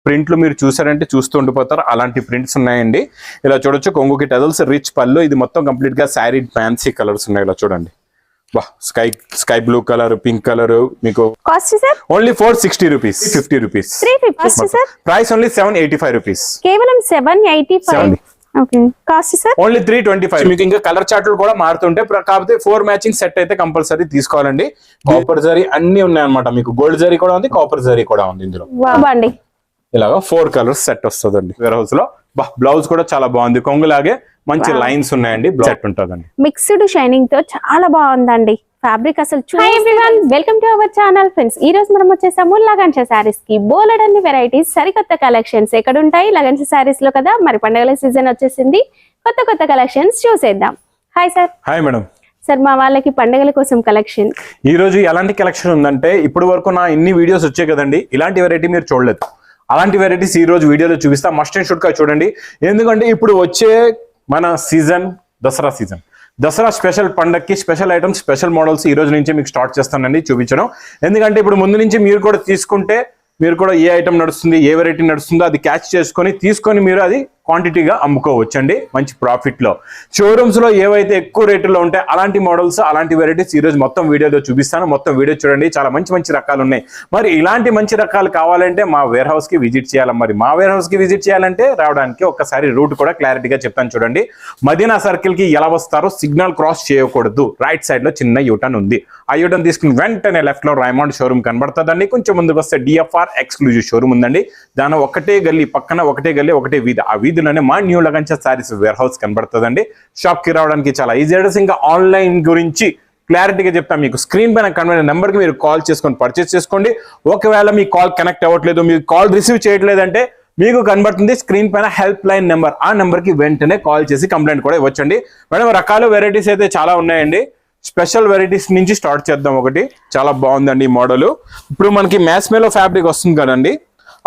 ప్రింట్లు మీరు చూసారంటే చూస్తూ ఉండిపోతారు. అలాంటి ప్రింట్స్ ఉన్నాయండి. ఇలా చూడొచ్చు, కొంగుకి టజల్స్, రిచ్ పళ్ళు. ఇది మొత్తం కంప్లీట్ గా శారీ ఫ్యాన్సీ కలర్స్ ఉన్నాయి. ఇలా చూడండి, sky blue colour, pink colour. మీకు cost sir only 460 rupees, 50 rupees. 350 sir. Price only 785 rupees, కేవలం 785. Okay, cost sir only 325. మీకు ఇంకా కలర్ చార్ట్లు కూడా మారుతుంటాయి. కాకపోతే 4 మ్యాచింగ్ సెట్ అయితే కంపల్సరీ తీసుకోవాలండి. కాపర్ జరీ అన్ని ఉన్నాయి అనమాట. మీకు గోల్డ్ జరీ కూడా ఉంది, కాపర్ జరీ కూడా ఉంది ఇందులో. ఇలాగా 4 కలర్స్ సెట్ వస్తుందండి వేర్ హౌస్ లో. బ్లౌజ్ కూడా చాలా బాగుంది, కొంగులాగే మంచి లైన్స్ ఉన్నాయండి. సెట్ ఉంటుందండి, మిక్స్డ్ షైనింగ్ తో చాలా బాగుందండి ఫ్యాబ్రిక్ అసలు. Hi everyone, welcome to our channel friends. ఈ రోజు మనం వచ్చేసాము లగన్షా సారీస్ కి. బోలెడన్ని వెరైటీస్, సరికొత్త కలెక్షన్స్ ఎక్కడ ఉంటాయి? లగన్షా సారీస్ లో కదా. మరి పండుగల సీజన్ వచ్చేసింది, కొత్త కొత్త కలెక్షన్స్ చూసేద్దాం. Hi sir. Hi madam. Sir, మా వాళ్ళకి పండుగల కోసం కలెక్షన్ ఈ రోజు ఎలాంటి కలెక్షన్ ఉందంటే, ఇప్పుడు వరకు నా ఇన్ని వీడియోస్ వచ్చాయి కదండి, ఇలాంటి వెరైటీ మీరు చూడలేదు. అలాంటి వెరైటీస్ ఈ రోజు వీడియోలో చూపిస్తా. మస్ట్ అండ్ షుడ్ గా చూడండి. ఎందుకంటే ఇప్పుడు వచ్చే మన season Dasara season. Dasara special పండగకి స్పెషల్ ఐటమ్స్, స్పెషల్ మోడల్స్ ఈ రోజు నుంచి మీకు స్టార్ట్ చేస్తానండి చూపించడం. ఎందుకంటే ఇప్పుడు ముందు నుంచి మీరు కూడా తీసుకుంటే, మీరు కూడా ఏ ఐటమ్ నడుస్తుంది, ఏ వెరైటీ నడుస్తుందో అది క్యాచ్ తీసుకొని మీరు అది క్వాంటిటీగా అమ్ముకోవచ్చండి మంచి ప్రాఫిట్ లో. షోరూమ్స్ లో ఏవైతే ఎక్కువ రేటులో ఉంటాయి అలాంటి మోడల్స్, అలాంటి వెరైటీస్ ఈ రోజు మొత్తం వీడియోలో చూపిస్తాను. మొత్తం వీడియో చూడండి, చాలా మంచి మంచి రకాలు ఉన్నాయి. మరి ఇలాంటి మంచి రకాలు కావాలంటే మా వేర్ హౌస్ కి విజిట్ చేయాలి. మరి మా వేర్ హౌస్ కి విజిట్ చేయాలంటే రావడానికి ఒక్కసారి రూట్ కూడా క్లారిటీగా చెప్తాను చూడండి. మదీనా సర్కిల్ కి ఎలా వస్తారో, సిగ్నల్ క్రాస్ చేయకూడదు. రైట్ సైడ్ లో చిన్న యూటర్న్ ఉంది. ఆ యూటర్న్ తీసుకుని వెంటనే లెఫ్ట్ లో రైమండ్ షోరూమ్ కనబడుతుందండి. కొంచెం ముందుకు వస్తే డిఎఫ్ఆర్ ఎక్స్క్లూజివ్ షోరూమ్ ఉందండి. దాని ఒకటే గల్లీ పక్కన, ఒకటే గల్లీ ఒకటే వీధి. ఆ వీధిలోనే మా new Lagansha sarees warehouse కనబడుతుందండి. షాప్ కి రావడానికి చాలా ఈజీ అడ్రస్. ఇంకా ఆన్లైన్ గురించి క్లారిటీగా చెప్తాను మీకు. స్క్రీన్ పైన కనబడిన నెంబర్ కి మీరు కాల్ చేసుకొని పర్చేస్ చేసుకోండి. ఒకవేళ మీ కాల్ కనెక్ట్ అవ్వట్లేదు, మీరు కాల్ రిసీవ్ చేయట్లేదంటే మీకు కనబడుతుంది స్క్రీన్ పైన హెల్ప్ లైన్ నెంబర్. ఆ నెంబర్ కి వెంటనే కాల్ చేసి కంప్లైంట్ కూడా ఇవ్వచ్చండి. మేడం, రకాల వెరైటీస్ అయితే చాలా ఉన్నాయండి. స్పెషల్ వెరైటీస్ నుంచి స్టార్ట్ చేద్దాం. ఒకటి చాలా బాగుందండి ఈ మోడల్. ఇప్పుడు మనకి మ్యాస్మేలో ఫ్యాబ్రిక్ వస్తుంది కదండి.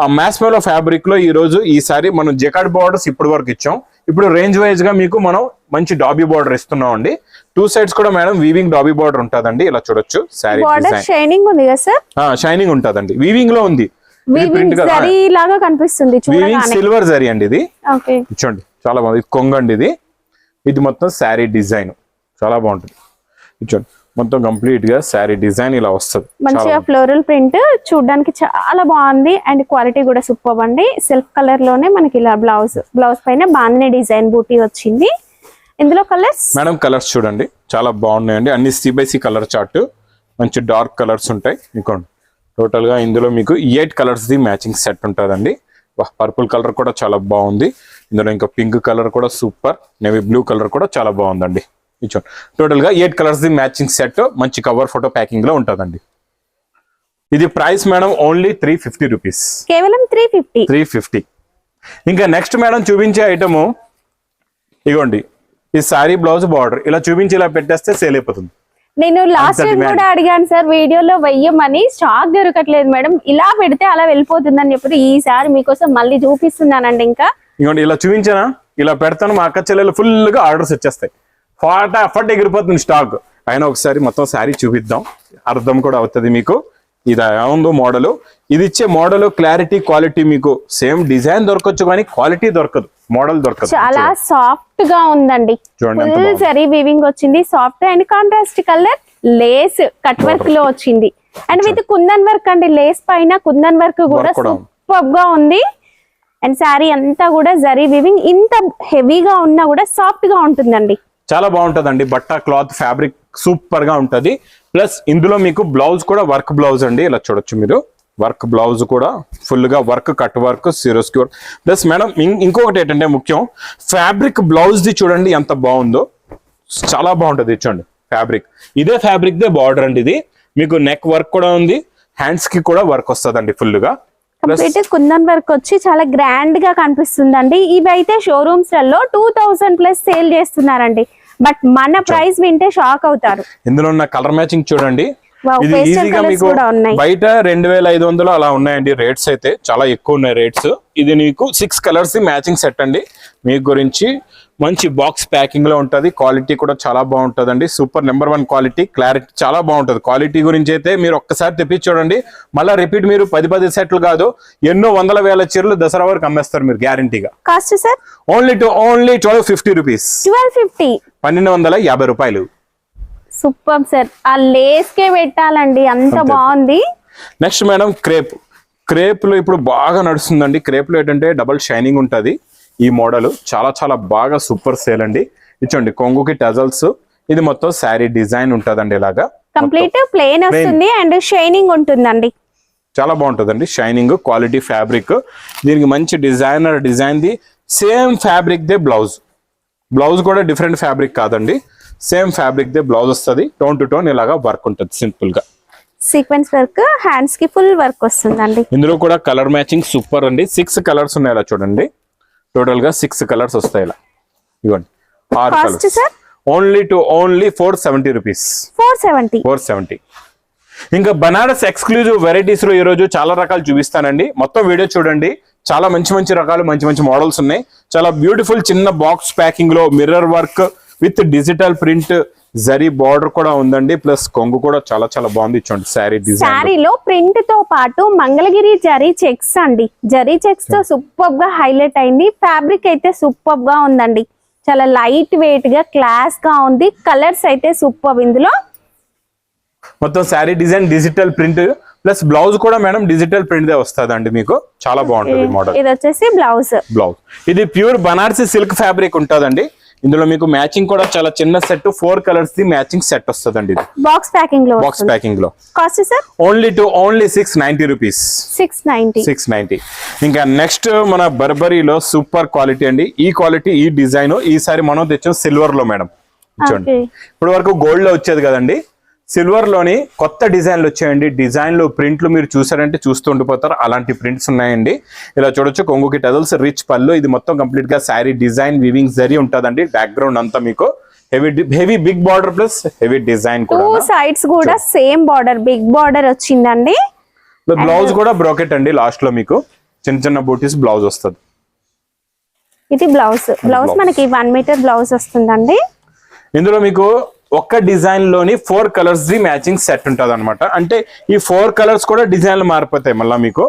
ఆ మ్యాస్మేలో ఫ్యాబ్రిక్ లో ఈ రోజు ఈసారి మనం జకార్డ్ బార్డర్స్ ఇప్పటి వరకు ఇచ్చాం. ఇప్పుడు రేంజ్ వైజ్ గా మీకు మనం మంచి డాబీ బార్డర్ ఇస్తున్నాం అండి. 2 సైడ్స్ కూడా మేడం వీవింగ్ డాబీ బార్డర్ ఉంటదండి. ఇలా చూడొచ్చు. సారీ షైనింగ్ ఉంది కదా సార్? షైనింగ్ ఉంటదండి, వీవింగ్ లో ఉంది. సిల్వర్ జరీ అండి ఇది. చూడండి చాలా బాగుంది. ఇది కొంగండి ఇది. ఇది మొత్తం శారీ డిజైన్ చాలా బాగుంటుంది. చూడండి మొత్తం కంప్లీట్ గా శారీ డిజైన్ ఇలా వస్తుంది. మంచిగా ఫ్లోరల్ ప్రింట్ చూడడానికి చాలా బాగుంది. అండ్ క్వాలిటీ కూడా సూపర్ అండి. సెల్ఫ్ కలర్ లోనే మనకి ఇలా బ్లౌజ్ పైన బాగుంది డిజైన్ బూటీ వచ్చింది. ఇందులో కలర్స్ మేడం, కలర్స్ చూడండి చాలా బాగున్నాయండి. అన్ని C/C కలర్ చార్ట్, మంచి డార్క్ కలర్స్ ఉంటాయి. ఇంకోండి టోటల్ గా ఇందులో మీకు 8 కలర్స్ ది మ్యాచింగ్ సెట్ ఉంటుందండి. పర్పుల్ కలర్ కూడా చాలా బాగుంది. ఇందులో ఇంకా పింక్ కలర్ కూడా సూపర్. నేవీ బ్లూ కలర్ కూడా చాలా బాగుందండి. టోటల్ గా 8 కలర్స్ ది మ్యాచింగ్ సెట్ మంచి కవర్ ఫోటో ప్యాకింగ్ లో ఉంటుందండి. ఇది ప్రైస్ మేడం ఓన్లీ 350 రూపీస్, కేవలం 350. ఇంకా నెక్స్ట్ మేడం చూపించే ఐటమ్ ఇగోండి. ఈ సారీ బ్లౌజ్ బార్డర్ ఇలా చూపించి ఇలా పెట్టేస్తే సేల్ అయిపోతుంది. నేను లాస్ట్ టైం కూడా అడిగాను సార్ వీడియోలో వెయ్యమని, స్టాక్ దొరకట్లేదు మేడం. ఇలా పెడితే అలా వెళ్ళిపోతుందని చెప్పి ఈసారి మీకోసం మళ్ళీ చూపిస్తున్నానండి. ఇంకా ఇగోండి ఇలా చూపించానా, ఇలా పెడతాను. మా అక్క చెల్లెలు ఫుల్ గా ఆర్డర్స్ వచ్చేస్తాయి. ఫటాఫట్ ఎగిరిపోతుంది స్టాక్. అయినా ఒకసారి మొత్తం శారీ చూపిద్దాం, అర్థం కూడా అవుతుంది మీకు. ఇది ఉందో మోడల్. ఇది ఇచ్చే మోడల్ క్లారిటీ, క్వాలిటీ మీకు సేమ్ డిజైన్ దొరకచ్చు కానీ క్వాలిటీ దొరకదు, మోడల్ దొరకదు. చాలా సాఫ్ట్ గా ఉందండి. ఫుల్ జరీ వీవింగ్ వచ్చింది, soft and contrast colour Lay's cut work లో వచ్చింది. అండ్ విత్ కుందన్ వర్క్ అండి. లేస్ పైన కుందన్ వర్క్ కూడా సూపర్ గా ఉంది. అండ్ శారీ అంతా కూడా జరీ వీవింగ్. ఇంత హెవీగా ఉన్నా కూడా సాఫ్ట్ గా ఉంటుందండి. చాలా బాగుంటదండి. బట్ట క్లాత్ ఫ్యాబ్రిక్ సూపర్ గా ఉంటది. ప్లస్ ఇందులో మీకు బ్లౌజ్ కూడా వర్క్ బ్లౌజ్ అండి. ఇలా చూడొచ్చు మీరు. వర్క్ బ్లౌజ్ కూడా ఫుల్ గా work, cut work, Swarovski work. Plus madam ఇంకొకటి ఏంటంటే ముఖ్యం, ఫ్యాబ్రిక్ బ్లౌజ్ ది చూడండి ఎంత బాగుందో. చాలా బాగుంటది చూడండి ఫ్యాబ్రిక్. ఇదే ఫ్యాబ్రిక్ దే బార్డర్ అండి. ఇది మీకు నెక్ వర్క్ కూడా ఉంది, హ్యాండ్స్ కి కూడా వర్క్ వస్తుందండి ఫుల్ గా. కంప్లీట్ కుందన్ వర్క్ వచ్చి చాలా గ్రాండ్ గా కనిపిస్తుందండి. ఇవి అయితే షోరూమ్స్ లలో 2000+ సేల్ చేస్తున్నారండి. బట్ మన ప్రైస్ వింటే షాక్ అవుతారు. ఇందులో ఉన్న కలర్ మ్యాచింగ్ చూడండి. ఇది ఈజీగా మీకు బయట 2500 అలా ఉన్నాయండి రేట్స్. అయితే చాలా ఎక్కువ ఉన్నాయి రేట్స్. ఇది నీకు 6 కలర్స్ మ్యాచింగ్ సెట్ అండి. మీ గురించి మంచి బాక్స్ ప్యాకింగ్ లో ఉంటది. క్వాలిటీ కూడా చాలా బాగుంటదండి. సూపర్ నెంబర్ 1 క్వాలిటీ, క్లారిటీ చాలా బాగుంటది. క్వాలిటీ గురించి అయితే మీరు ఒక్కసారి తెప్పి చూడండి, మళ్ళీ రిపీట్ మీరు 10 సెట్లు కాదు, ఎన్నో వందల వేల చీరలు దసరా వరకు అమ్మేస్తారు మీరు గ్యారంటీగా. కాస్ట్ సార్ ఓన్లీ 1250 రూపీస్, 1250, 1250 రూపాయలు. Super sir. ఆ లేస్ కే పెట్టాలండి, అంత బాగుంది. నెక్స్ట్ మేడం క్రేప్ లో ఇప్పుడు బాగా నడుస్తుందండి. క్రేప్ లో ఏంటంటే డబల్ షైనింగ్ ఉంటది. ఈ మోడల్ చాలా చాలా బాగా సూపర్ సేల్ అండి. ఇచ్చండి కొంగుకి టజల్స్, ఇది మొత్తం శారీ డిజైన్ ఉంటదండి. ఇలాగా కంప్లీట్ ప్లేన్ వస్తుంది అండ్ షైనింగ్ ఉంటుందండి. చాలా బాగుంటదండి. షైనింగ్ క్వాలిటీ ఫ్యాబ్రిక్, దీనికి మంచి design the same fabric they blouse కూడా డిఫరెంట్ ఫ్యాబ్రిక్ కాదండి, సేమ్ ఫ్యాబ్రిక్ దే బ్లౌజ్ వస్తుంది. టోన్ టు టోన్ ఇలాగా వర్క్ ఉంటుంది సింపుల్ గా. సీక్వెన్స్ వర్క్, హ్యాండ్స్ కి ఫుల్ వర్క్ వస్తుందండి. ఇందులో కూడా కలర్ మ్యాచింగ్ సూపర్ అండి. 6 కలర్స్ ఉన్నాయి. ఇలా చూడండి, టోటల్ గా 6 కలర్స్ వస్తాయి. ఇలా ఇవ్వండి 6 కలర్స్. Only 470 rupees, 470. ఇంకా బనారస్ ఎక్స్క్లూజివ్ వెరైటీస్ లో ఈ రోజు చాలా రకాలు చూపిస్తానండి. మొత్తం వీడియో చూడండి, చాలా మంచి రకాలు, మంచి మోడల్స్ ఉన్నాయి. చాలా బ్యూటిఫుల్ చిన్న బాక్స్ ప్యాకింగ్ లో mirror work with digital print, zari border కూడా ఉందండి. ప్లస్ కొంగు కూడా చాలా చాలా బాగుంది. చూడండి శారీ డిజైన్, శారీలో ప్రింట్ తో పాటు మంగళగిరి జరీ చెక్స్ అండి. జరీ చెక్స్ తో సూపర్ గా హైలైట్ అయింది. ఫ్యాబ్రిక్ అయితే సూపర్ గా ఉందండి, చాలా లైట్ వెయిట్ గా క్లాస్ గా ఉంది. కలర్స్ అయితే సూపర్. ఇందులో మొత్తం sari design digital print plus blouse కూడా మేడం డిజిటల్ ప్రింట్ దే వస్తుందండి మీకు. చాలా బాగుంటుంది మోడల్. ఇది వచ్చేసి బ్లౌజ్. ఇది ప్యూర్ బనారసి సిల్క్ ఫ్యాబ్రిక్ ఉంటుందండి. ఇందులో మీకు మ్యాచింగ్ కూడా చాలా చిన్న set, 4 colours the matching set వస్తుందండి. ఇది బాక్స్ ప్యాకింగ్ లో. Cost sir only 690 rupees, 690. ఇంకా నెక్స్ట్ మన బర్బరీలో సూపర్ క్వాలిటీ అండి. ఈ క్వాలిటీ, ఈ డిజైన్ ఈసారి మనం తెచ్చాం సిల్వర్ లో మేడం. చూడండి, ఇప్పటి వరకు గోల్డ్ లో వచ్చేది కదండి, సిల్వర్ లోని కొత్త డిజైన్లు వచ్చాయండి. డిజైన్లు ప్రింట్లు మీరు చూసారంటే చూస్తూ ఉండిపోతారు, అలాంటి ప్రింట్స్ ఉన్నాయండి. ఇలా చూడొచ్చు, కొంగుకి టజల్స్, రిచ్ పళ్ళు, ఇది మొత్తం కంప్లీట్ గా శారీ డిజైన్ వీవింగ్ జరీ ఉంటదండి. బ్యాక్గ్రౌండ్ అంతా మీకు heavy big border plus heavy design కూడా. 2 సైడ్స్ కూడా సేమ్ బార్డర్, బిగ్ బార్డర్ వచ్చిందండి. బ్లౌజ్ కూడా బ్రోకెట్ అండి. లాస్ట్ లో మీకు చిన్న బూటీస్ బ్లౌజ్ వస్తుంది. ఇది బ్లౌజ్ మనకి 1 మీటర్ బ్లౌజ్ వస్తుందండి. ఇందులో మీకు ఒక్క డిజైన్ లోని 4 కలర్స్ ది మ్యాచింగ్ సెట్ ఉంటుంది అనమాట. అంటే ఈ 4 కలర్స్ కూడా డిజైన్లు మారిపోతాయి. మళ్ళీ మీకు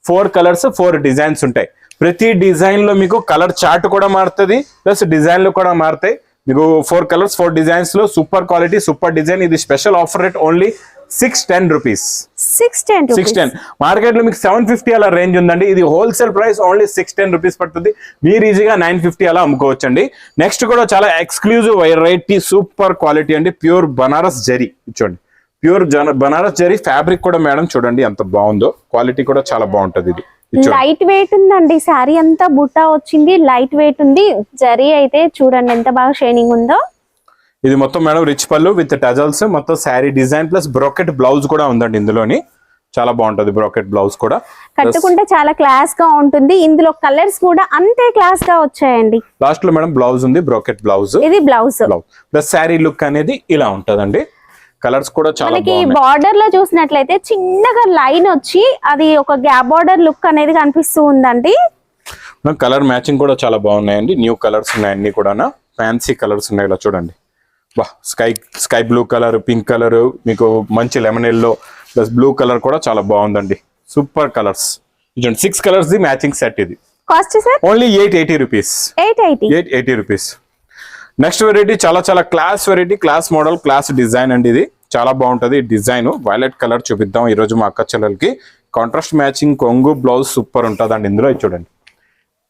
4 కలర్స్ 4 డిజైన్స్ ఉంటాయి. ప్రతి డిజైన్ లో మీకు కలర్ చార్ట్ కూడా మారుతుంది, ప్లస్ డిజైన్లు కూడా మారుతాయి. మీకు 4 కలర్స్ 4 డిజైన్స్ లో సూపర్ క్వాలిటీ, సూపర్ డిజైన్. ఇది special offer rate only 610 rupees, 610. Market లో మీకు 750 అలా రేంజ్ ఉందండి. ఇది హోల్సేల్ ప్రైస్ ఓన్లీ 610 రూపీస్ పడుతుంది. మీరు ఈజీగా 950 అలా అమ్ముకోవచ్చు అండి. నెక్స్ట్ కూడా చాలా ఎక్స్క్లూజివ్ వెరైటీ, సూపర్ క్వాలిటీ అండి. ప్యూర్ బనారస్ జరీ. చూడండి, ప్యూర్ బనారస్ జరీ ఫ్యాబ్రిక్ కూడా మేడం చూడండి ఎంత బాగుందో. క్వాలిటీ కూడా చాలా బాగుంటది. ఇది లైట్ వెయిట్ ఉందండి. శారీ అంతా బుట్ట వచ్చింది, లైట్ వెయిట్ ఉంది. జరీ అయితే చూడండి ఎంత బాగా షైనింగ్ ఉందో. ఇది మొత్తం మేడం రిచ్ పళ్ళు విత్ టజల్స్, మొత్తం sari design plus brocade blouse కూడా ఉందండి ఇందులోని. చాలా బాగుంటది బ్రోకెట్ బ్లౌజ్ కూడా. కట్టుకుంటే చాలా క్లాస్ గా ఉంటుంది. ఇందులో కలర్స్ కూడా అంతే క్లాస్ గా వచ్చాయండి. లాస్ట్ లో మేడం బ్లౌజ్ ఉంది, బ్రోకెట్ బ్లౌజ్. ఇది బ్లౌజ్ ప్లస్ శారీ లుక్ అనేది ఇలా ఉంటదండి. కలర్స్ కూడా చాలా బాగున్నాయి. బార్డర్ లో చూసినట్లయితే చిన్నగా లైన్ వచ్చి అది ఒక గ్యాప్ బార్డర్ లుక్ అనేది కనిపిస్తూ ఉందండి. కలర్ మ్యాచింగ్ కూడా చాలా బాగున్నాయండి. న్యూ కలర్స్ ఉన్నాయి, అన్ని కూడా ఫ్యాన్సీ కలర్స్ ఉన్నాయి. ఇలా చూడండి, sky blue colour, pink colour, మీకు మంచి lemon yellow plus blue colour కూడా చాలా బాగుందండి. Super colours. 6 colours the matching set. ఇది cost sir only 880 rupees, 880 rupees. Next variety చాలా class variety, class model, class design అండి. ఇది చాలా బాగుంటది. డిజైన్ వైలెట్ కలర్ చూపిద్దాం ఈ రోజు మా అక్క చెల్లెలకి. కాంట్రాస్ట్ మ్యాచింగ్ కొంగు బ్లౌజ్ సూపర్ ఉంటదండి. ఇందులో చూడండి,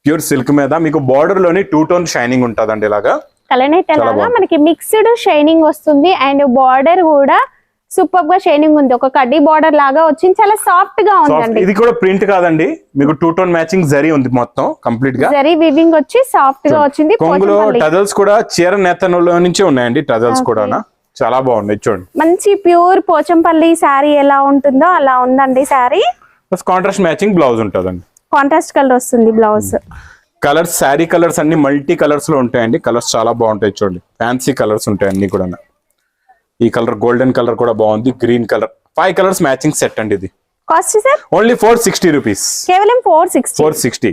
ప్యూర్ సిల్క్ మీద మీకు బార్డర్ లోని 2 టోన్ షైనింగ్ ఉంటదండి. ఇలాగా కలనేట్ లాగా మనకి మిక్స్డ్ షైనింగ్ వస్తుంది. అండ్ బార్డర్ కూడా సూపర్ గా షైనింగ్ ఉంది. ఒక కడ్డీ బార్డర్ లాగా వచ్చింది, చాలా సాఫ్ట్ గా ఉందండి. ఇది కూడా ప్రింట్ కాదండి, మీకు 2 టోన్ మ్యాచింగ్ జరీ ఉంది. మొత్తం కంప్లీట్ గా జరీ వీవింగ్ వచ్చి సాఫ్ట్ గా వచ్చింది. కొంగులో టజల్స్ కూడా చీర నేతలో నుంచి ఉన్నాయండి. టజల్స్ కూడా చాలా బాగున్నాయి. చూడండి, మంచి ప్యూర్ పోచంపల్లి శారీ ఎలా ఉంటుందో అలా ఉందండి శారీ. కాంట్రాస్ట్ మ్యాచింగ్ బ్లౌజ్ ఉంటదండి. కాంట్రాస్ట్ కలర్ వస్తుంది బ్లౌజ్. కలర్స్ శారీ కలర్స్ అన్ని మల్టీ కలర్స్ లో ఉంటాయండి. కలర్స్ చాలా బాగుంటాయి. చూడండి, ఫ్యాన్సీ కలర్స్ ఉంటాయి అన్ని కూడా. ఈ కలర్ గోల్డెన్ కలర్ కూడా బాగుంది, green colour. 5 colours matching set అండి. ఇది కాస్ట్ సార్ ఓన్లీ 460 రూపీస్, కేవలం 460.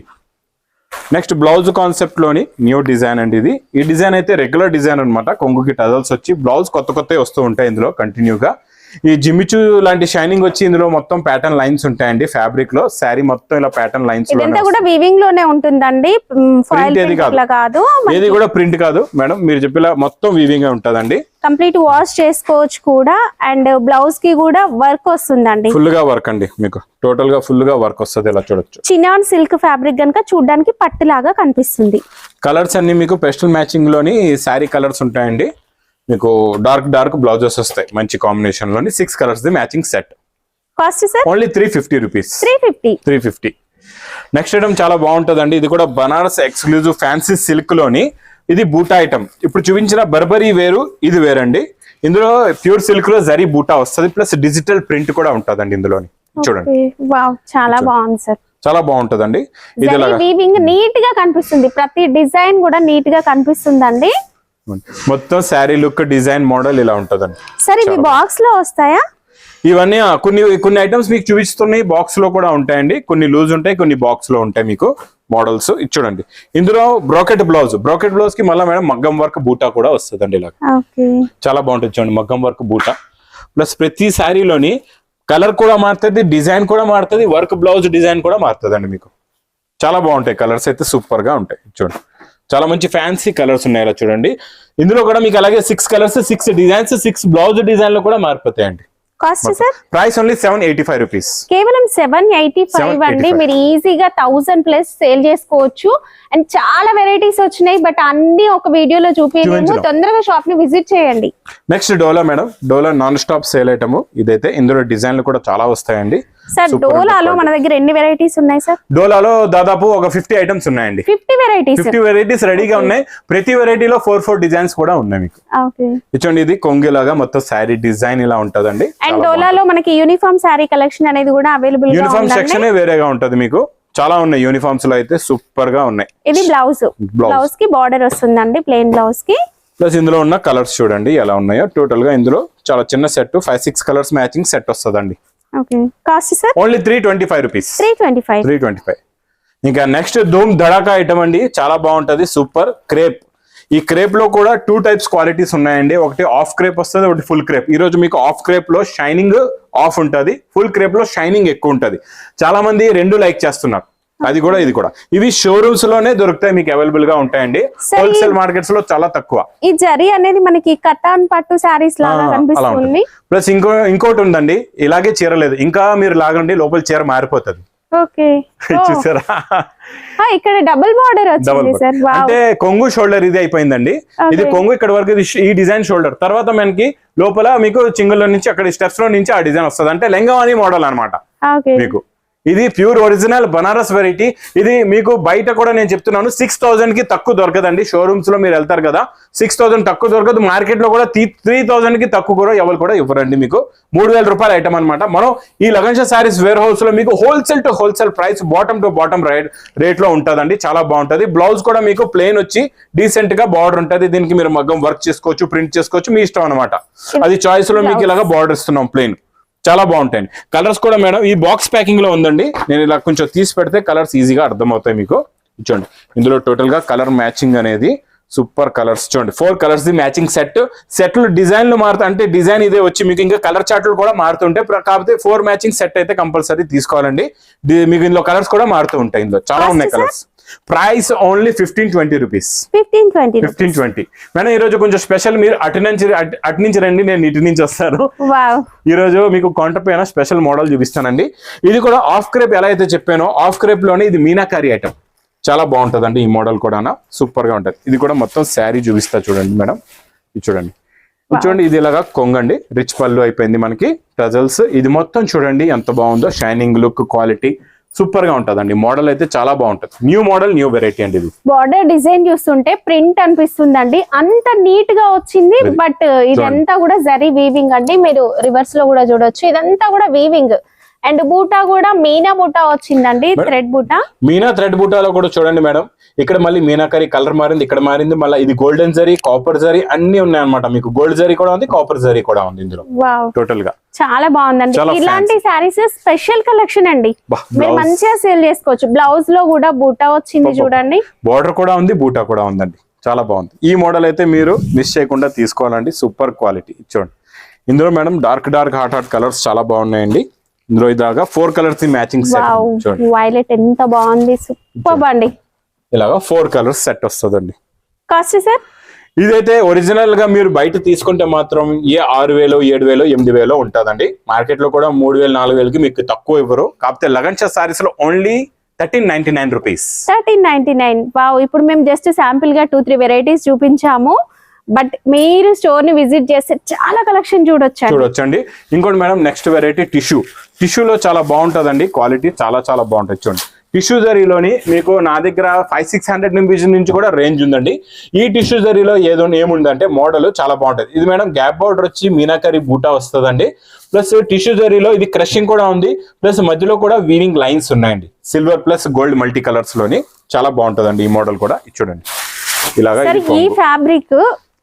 నెక్స్ట్ బ్లౌజ్ కాన్సెప్ట్ లోని న్యూ డిజైన్ అండి ఇది. ఈ డిజైన్ అయితే రెగ్యులర్ డిజైన్ అన్నమాట. కొంగుకి టజల్స్ వచ్చి బ్లౌజ్ కొత్త వస్తూ ఉంటాయి ఇందులో కంటిన్యూగా. ఈ జిమిచు లాంటి షైనింగ్ వచ్చి ఇందులో మొత్తం ప్యాటర్న్ లైన్స్ ఉంటాయండి. ఫ్యాబ్రిక్ లో శారీ మొత్తం ఇలా ప్యాటర్న్ లైన్స్ ఇదంతా కూడా వీవింగ్ లోనే ఉంటుందండి, ఫాయిల్ ప్రింట్ కాదు, ఏది కూడా ప్రింట్ కాదు మేడం. మీరు చెప్పేలా మొత్తం వీవింగ్ ఉంటదండి. కంప్లీట్ వాష్ చేసుకోవచ్చు కూడా. అండ్ బ్లౌజ్ కి కూడా వర్క్ వస్తుందండి, ఫుల్ గా వర్క్ అండి. మీకు టోటల్ గా ఫుల్ గా వర్క్ వస్తుంది. ఇలా చూడొచ్చు. చినాన్ సిల్క్ ఫ్యాబ్రిక్ గనుక చూడడానికి పట్టు లాగా కనిపిస్తుంది. కలర్స్ అన్ని మీకు పెస్టల్ మ్యాచింగ్ లోని శారీ కలర్స్ ఉంటాయండి. మీకు డార్క్ బ్లౌజెస్ వస్తాయి మంచి కాంబినేషన్ లోని. 6 colours the matching set. Cost sir only 350 rupees. 350. Next item చాలా బాగుంటదండి. ఇది కూడా బనారస్ ఎక్స్క్లూజివ్ ఫ్యాన్సీ సిల్క్ లోని. ఇది బూటా ఐటమ్. ఇప్పుడు చూపించిన బర్బరీ వేరు, ఇది వేరండి. ఇందులో ప్యూర్ సిల్క్ లో జరీ బూటా వస్తుంది, ప్లస్ డిజిటల్ ప్రింట్ కూడా ఉంటదండి ఇందులోని. చూడండి, వావ్ చాలా బాగుంది సార్. చాలా బాగుంటదండి. ఇది వీవింగ్ నీట్ గా కనిపిస్తుంది, ప్రతి డిజైన్ కూడా నీట్ గా కనిపిస్తుందండి. మొత్తం శారీ లుక్ డిజైన్ మోడల్ ఇలా ఉంటదండి. సరే ఇవి బాక్స్ లో వస్తాయా? ఇవన్నీ కొన్ని ఐటమ్స్ మీకు చూపిస్తున్నాయి. బాక్స్ లో కూడా ఉంటాయండి. కొన్ని లూజ్ ఉంటాయి, కొన్ని బాక్స్ లో ఉంటాయి మీకు మోడల్స్. ఇది చూడండి. ఇందులో బ్రోకెట్ బ్లౌజ్ కి మళ్ళీ మేడం మగ్గం వర్క్ బూటా కూడా వస్తుందండి. ఇలా చాలా బాగుంటుంది చూడండి. మగ్గం వర్క్ బూటా ప్లస్ ప్రతి శారీలోని కలర్ కూడా మారుతుంది, డిజైన్ కూడా మారుతుంది, వర్క్ బ్లౌజ్ డిజైన్ కూడా మారుతుంది అండి. మీకు చాలా బాగుంటాయి. కలర్స్ అయితే సూపర్ గా ఉంటాయి. చూడండి, చాలా మంచి ఫ్యాన్సీ కలర్స్ ఉన్నాయి. ఇలా చూడండి. ఇందులో కూడా మీకు అలాగే 6 కలర్స్, 6 డిజైన్స్, 6 బ్లౌజ్ డిజైన్ లో కూడా మారిపోతాయండి. Cost sir? Price only 785 rupees. కేవలం 785 అండి. మీరు ఈజీగా 1000 ప్లస్ సేల్ చేసుకోవచ్చు. అండ్ చాలా వెరైటీస్ వచ్చినాయి, బట్ అన్ని ఒక వీడియోలో చూపించలేము. తొందరగా షాప్ ని విజిట్ చేయండి. Next Dola madam. Dola non stop sale item ఇదైతే. ఇందులో డిజైన్లు కూడా చాలా వస్తాయండి. సార్ డోలాలో మన దగ్గర ఎన్ని వెరైటీస్ ఉన్నాయి సార్? డోలాలో దాదాపు ఒక 50 ఐటమ్స్ ఉన్నాయండి. 50 వెరైటీస్ రెడీగా ఉన్నాయి. ప్రతి వెరైటీలో 4 డిజైన్స్ కూడా ఉన్నాయి మీకు. చూడండి, ఇది కొంగిలాగా మొత్తం శారీ డిజైన్ ఇలా ఉంటదండి. అండ్ డోలాలో మనకి యూనిఫామ్ శారీ కలెక్షన్ అనేది కూడా అవైలబుల్. యూనిఫామ్ సెక్షన్ వేరేగా ఉంటది మీకు. చాలా ఉన్నాయి యూనిఫామ్స్ లో అయితే సూపర్ గా ఉన్నాయి. ఇది బ్లౌజ్ కి బార్డర్ వస్తుందండి, ప్లెయిన్ బ్లౌజ్ కి. ప్లస్ ఇందులో ఉన్న కలర్స్ చూడండి ఎలా ఉన్నాయో. టోటల్ గా ఇందులో చాలా చిన్న సెట్ 5-6 కలర్స్ మ్యాచింగ్ సెట్ వస్తుందండి. Cost sir? Only 325 rupees. 325. ఇంకా నెక్స్ట్ ధూమ్ ధడాకా ఐటమ్ అండి. చాలా బాగుంటది. Super crepe. ఈ క్రేప్ లో కూడా 2 టైప్స్ క్వాలిటీస్ ఉన్నాయండి. ఒకటి ఆఫ్ క్రేప్ వస్తుంది, ఒకటి ఫుల్ క్రేప్. ఈ రోజు మీకు ఆఫ్ క్రేప్ లో షైనింగ్ ఆఫ్ ఉంటది, ఫుల్ క్రేప్ లో షైనింగ్ ఎక్కువ ఉంటది. చాలా మంది రెండు లైక్ చేస్తున్నారు. అది కూడా ఇది కూడా. ఇవి షోరూమ్స్ లోనే దొరుకుతాయి, మీకు అవైలబుల్ గా ఉంటాయండి. హోల్సేల్ మార్కెట్స్ లో చాలా తక్కువ. ఈ జరీ అనేది మనకి కతాన్ పట్టు సారీస్ లాగా కనిపిస్తుంది. ప్లస్ ఇంకోటి ఉందండి, ఇలాగే చీర లేదు, ఇంకా మీరు లాగండి లోపల చీర మారిపోతుంది. చూసారా, ఇక్కడ డబుల్ బార్డర్ వచ్చింది సార్. అంటే కొంగు షోల్డర్ ఇది అయిపోయిందండి. ఇది కొంగు ఇక్కడ వరకు, ఈ డిజైన్ షోల్డర్. తర్వాత మనకి లోపల మీకు చింగుల్లో నుంచి అక్కడ స్టెప్స్ లో నుంచి ఆ డిజైన్ వస్తుంది. అంటే లెంగవాణి మోడల్ అనమాట మీకు. ఇది ప్యూర్ ఒరిజినల్ బనారస్ వెరైటీ. ఇది మీకు బయట కూడా నేను చెప్తున్నాను 6000 కి తక్కువ దొరకదండి. షోరూమ్స్ లో మీరు వెళ్తారు కదా, 6000 తక్కువ దొరకదు. మార్కెట్ లో కూడా 3000 కి తక్కువ కూడా ఎవరు కూడా ఇవ్వరండి. మీకు 3000 రూపాయల ఐటమ్ అనమాట. మనం ఈ లగన్షా సారీస్ వేర్ హౌస్ లో మీకు wholesale to wholesale price, bottom to bottom rate లో ఉంటదండి. చాలా బాగుంటది. బ్లౌజ్ కూడా మీకు ప్లెయిన్ వచ్చి డీసెంట్ గా బార్డర్ ఉంటది. దీనికి మీరు మగ్గం వర్క్ చేసుకోవచ్చు, ప్రింట్ చేసుకోవచ్చు, మీ ఇష్టం అనమాట. అది చాయిస్ లో మీకు ఇలాగా బార్డర్ ఇస్తున్నాం ప్లెయిన్. చాలా బాగుంటాయండి. కలర్స్ కూడా మేడం ఈ బాక్స్ ప్యాకింగ్ లో ఉందండి. నేను ఇలా కొంచెం తీసి పెడితే కలర్స్ ఈజీగా అర్థమవుతాయి మీకు. చూడండి, ఇందులో టోటల్ గా కలర్ మ్యాచింగ్ అనేది సూపర్ కలర్స్. చూడండి, 4 కలర్స్ ది మ్యాచింగ్ సెట్లు డిజైన్లు మారుతాయి. అంటే డిజైన్ ఇదే వచ్చి మీకు ఇంకా కలర్ చార్ట్లు కూడా మారుతుంటాయి. కాకపోతే 4 మ్యాచింగ్ సెట్ అయితే కంపల్సరీ తీసుకోవాలండి. మీకు ఇందులో కలర్స్ కూడా మారుతూ ఉంటాయి. ఇందులో చాలా ఉన్నాయి colours. Price only 1520 rupees. 1520 madam. ఈ రోజు కొంచెం స్పెషల్. మీరు అటు నుంచి రండి, నేను ఇటు నుంచి వస్తాను. ఈ రోజు మీకు కౌంటర్ పైన స్పెషల్ మోడల్ చూపిస్తానండి. ఇది కూడా ఆఫ్ క్రేప్ ఎలా అయితే చెప్పానో, ఆఫ్ క్రేప్ లోనే ఇది మీనాకారి ఐటమ్. చాలా బాగుంటదండి ఈ మోడల్ కూడా, సూపర్ గా ఉంటది. ఇది కూడా మొత్తం శారీ చూపిస్తా చూడండి మేడం. ఇది చూడండి, ఇది ఇలాగా కొంగండి. రిచ్ పళ్ళు అయిపోయింది మనకి, టజల్స్. ఇది మొత్తం చూడండి ఎంత బాగుందో. షైనింగ్ లుక్, క్వాలిటీ సూపర్ గా ఉంటదండి. మోడల్ అయితే చాలా బాగుంటది. న్యూ మోడల్, న్యూ వెరైటీ అండి. ఇది బార్డర్ డిజైన్ చూస్తుంటే ప్రింట్ అనిపిస్తుందండి. అంత నీట్ గా వచ్చింది. బట్ ఇదంతా కూడా జరీ వీవింగ్ అండి. మీరు రివర్స్ లో కూడా చూడొచ్చు. ఇదంతా కూడా వీవింగ్. అండ్ బూటా కూడా మీనా బూటా వచ్చిందండి, థ్రెడ్ బూటా. మీనా థ్రెడ్ బూటాలో కూడా చూడండి మేడం, ఇక్కడ మళ్ళీ మీనాకరీ కలర్ మారింది, ఇక్కడ మారింది, మళ్ళీ ఇది గోల్డెన్ జరీ, కాపర్ జరీ అన్ని ఉన్నాయి అనమాట. మీకు గోల్డ్ జరీ కూడా ఉంది, కాపర్ జరీ కూడా ఉంది ఇందులో. టోటల్ గా చాలా బాగుందండి. ఇలాంటి సారీస్ స్పెషల్ కలెక్షన్ అండి, మీరు మంచిగా సేల్ చేసుకోవచ్చు. బ్లౌజ్ లో కూడా బూటా వచ్చింది చూడండి, బోర్డర్ కూడా ఉంది, బూటా కూడా ఉందండి. చాలా బాగుంది. ఈ మోడల్ అయితే మీరు మిస్ చేయకుండా తీసుకోవాలండి, సూపర్ క్వాలిటీ. చూడండి ఇందులో మేడం డార్క్ హాట్ కలర్స్ చాలా బాగున్నాయండి. ఇందులో ఇలాగా 4 కలర్స్ మ్యాచింగ్ సెట్ చూడండి. వైలెట్ ఎంత బాగుంది, సూపర్ అండి. ఇలాగా 4 కలర్స్ సెట్ వస్తుందండి. Cost sir? ఇదైతే ఒరిజినల్ గా మీరు బయట తీసుకుంటే మాత్రం 6,000, 7,000, 8,000 ఉంటుందండి. మార్కెట్ లో కూడా 3,000, 4,000కి మీకు తక్కువ ఇవ్వరు. కాకపోతే లగన్ షా సారీస్ లో ఓన్లీ 1399 రూపీస్. 1399. వావ్. ఇప్పుడు మేము జస్ట్ శాంపిల్ గా 2-3 వెరైటీస్ చూపించాము, బట్ మీరు స్టోర్ ని విజిట్ చేస్తే చాలా కలెక్షన్ చూడొచ్చండి. ఇంకోటి మేడం, నెక్స్ట్ వెరైటీ టిష్యూలో చాలా బాగుంటుందండి, క్వాలిటీ చాలా చాలా బాగుంటుంది. చూడండి టిష్యూ జరీలోని మీకు నా దగ్గర 500-600 రూపీస్ నుంచి కూడా రేంజ్ ఉందండి. ఈ టిష్యూ జరీలో ఏముందంటే మోడల్ చాలా బాగుంటుంది. ఇది మేడం గ్యాప్ బార్డర్ వచ్చి మీనాకరీ బూటా వస్తుందండి. ప్లస్ టిష్యూ జరీలో ఇది క్రషింగ్ కూడా ఉంది, ప్లస్ మధ్యలో కూడా వీవింగ్ లైన్స్ ఉన్నాయండి, silver plus gold multi colours లోని. చాలా బాగుంటుందండి ఈ మోడల్ కూడా. చూడండి ఇలాగా.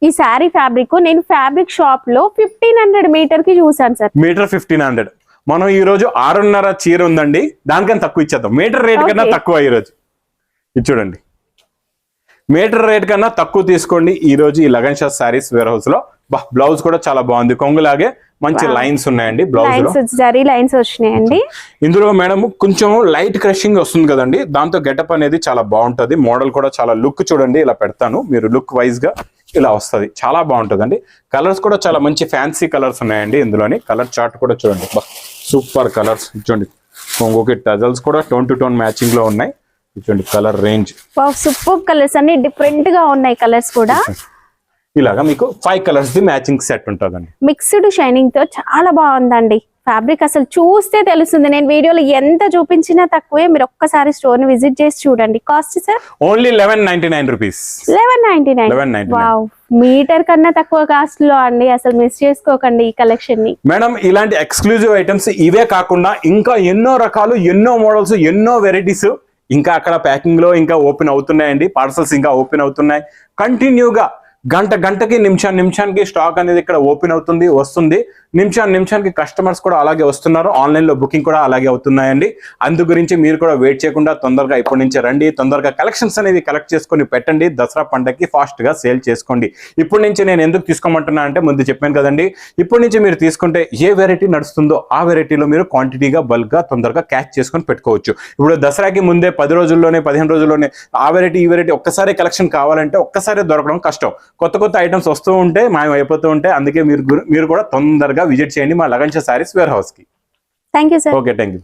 ఈ శారీ ఫ్యాబ్రిక్ నేను ఫ్యాబ్రిక్ షాప్ లో 1500 మీటర్ కి చూసాను సార్. మీటర్ 1500. మనం ఈ రోజు 6.5 చీర ఉందండి, దానికన్నా తక్కువ ఇచ్చేద్దాం. మీటర్ రేట్ కన్నా తక్కువ ఈ రోజు. ఇది చూడండి, మీటర్ రేట్ కన్నా తక్కువ తీసుకోండి ఈ రోజు ఈ లగన్ షా సారీస్ వేర్ హౌస్ లో. బ్లౌజ్ కూడా చాలా బాగుంది, కొంగులాగే మంచి లైన్స్ ఉన్నాయండి బ్లౌజ్ లో, జరీ లైన్స్ వచ్చినాయండి. ఇందులో మేడం కొంచెం లైట్ క్రషింగ్ వస్తుంది కదండి, దాంతో గెటప్ అనేది చాలా బాగుంటది. మోడల్ కూడా చాలా లుక్ చూడండి, ఇలా పెడతాను, మీరు లుక్ వైజ్ గా ఇలా వస్తుంది, చాలా బాగుంటుందండి. కలర్స్ కూడా చాలా మంచి ఫ్యాన్సీ కలర్స్ ఉన్నాయండి ఇందులోని. కలర్ చార్ట్ కూడా చూడండి, సూపర్ కలర్స్. చూడండి కొంగుకి టజల్స్ కూడా టోన్ టు టోన్ మ్యాచింగ్ లో ఉన్నాయి. చూడండి కలర్ రేంజ్ సూపర్ కలర్స్ అన్ని డిఫరెంట్ గా ఉన్నాయి. కలర్స్ కూడా ఇలాగా మీకు 5 కలర్స్ ది మ్యాచింగ్ సెట్ ఉంటుందండి. మిక్స్డ్ షైనింగ్ తో చాలా బాగుందండి ఫ్యాబ్రిక్, అసలు చూస్తే తెలుస్తుంది. నేను వీడియోలో ఎంత చూపించినా తక్కువే, మీరు ఒక్కసారి స్టోర్ ని విజిట్ చేసి చూడండి. Cost sir? Only 1199 rupees. 1199. Wow, meter కన్నా తక్కువ కాస్ట్ లో అండి, అసలు మిస్ చేసుకోకండి ఈ కలెక్షన్ ని. మేడం ఇలాంటి ఎక్స్క్లూజివ్ ఐటమ్స్ ఇవే కాకుండా ఇంకా ఎన్నో రకాలు, ఎన్నో మోడల్స్, ఎన్నో వెరైటీస్ ఇంకా అక్కడ ప్యాకింగ్ లో ఇంకా ఓపెన్ అవుతున్నాయండి. పార్సల్స్ ఇంకా ఓపెన్ అవుతున్నాయి. కంటిన్యూగా గంటకి నిమిషానికి స్టాక్ అనేది ఇక్కడ ఓపెన్ అవుతుంది, వస్తుంది. నిమిషానికి కస్టమర్స్ కూడా అలాగే వస్తున్నారు. ఆన్లైన్ లో బుకింగ్ కూడా అలాగే అవుతున్నాయండి. అందు గురించి మీరు కూడా వెయిట్ చేయకుండా తొందరగా ఇప్పటి నుంచి రండి, తొందరగా కలెక్షన్స్ అనేది కలెక్ట్ చేసుకొని పెట్టండి. దసరా పండగకి ఫాస్ట్ గా సేల్ చేసుకోండి. ఇప్పటి నుంచి నేను ఎందుకు తీసుకోమంటున్నా అంటే, ముందు చెప్పాను కదండి, ఇప్పటి నుంచి మీరు తీసుకుంటే ఏ వెరైటీ నడుస్తుందో ఆ వెరైటీలో మీరు క్వాంటిటీగా బల్క్ గా తొందరగా క్యాచ్ చేసుకొని పెట్టుకోవచ్చు. ఇప్పుడు దసరాకి ముందే 10 రోజుల్లోనే 15 రోజుల్లోనే ఆ వెరైటీ ఈ వెరైటీ ఒక్కసారి కలెక్షన్ కావాలంటే ఒక్కసారి దొరకడం కష్టం. కొత్త ఐటమ్స్ వస్తూ ఉంటే మాయం అయిపోతూ ఉంటాయి. అందుకే మీరు కూడా తొందరగా విజిట్ చేయండి మా లగన్ షా సారీస్ వేర్ హౌస్ కి. Thank you sir. Okay, thank you.